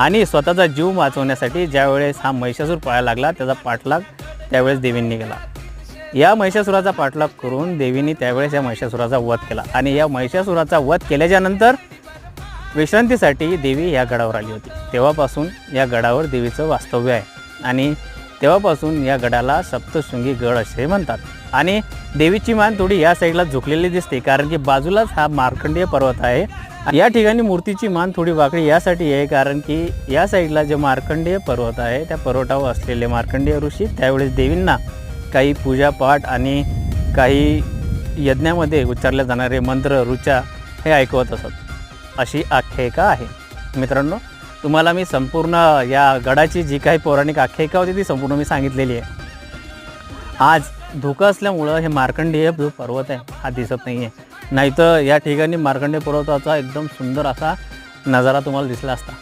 आणि स्वतःचा जीव वाचवण्यासाठी ज्यावेळेस हा महिषासूर पळायला लागला त्याचा पाठलाग त्यावेळेस देवींनी केला. या महिषासुराचा पाठलाग करून देवींनी त्यावेळेस या महिषासुराचा वध केला आणि या महिषासुराचा वध केल्याच्यानंतर विश्रांतीसाठी देवी या गडावर आली होती. तेव्हापासून या गडावर देवीचं वास्तव्य आहे आणि तेव्हापासून या गडाला सप्तशृंगी गड असे म्हणतात. आणि देवीची मान थोडी या साईडला झुकलेली दिसते कारण की बाजूलाच हा मार्कंडेय पर्वत आहे. या ठिकाणी मूर्तीची मान थोडी वाकडी यासाठी आहे कारण की या साईडला जे मार्कंडेय पर्वत आहे त्या पर्वतावर असलेले मार्कंडेय ऋषी त्यावेळेस देवींना काही पूजापाठ आणि काही यज्ञामध्ये उच्चारले जाणारे मंत्र ऋचा हे ऐकवत असत, अशी आख्यायिका आहे. मित्रांनो, तुम्हाला मी संपूर्ण या गडाची जी काही पौराणिक आख्यायिका होती ती संपूर्ण मी सांगितलेली आहे. आज धोका असल्यामुळं हे मार्कंडेय जो पर्वत आहे हा दिसत नाही आहे, नाहीतर या ठिकाणी मार्कंडेय पर्वताचा एकदम सुंदर असा नजारा तुम्हाला दिसला असता.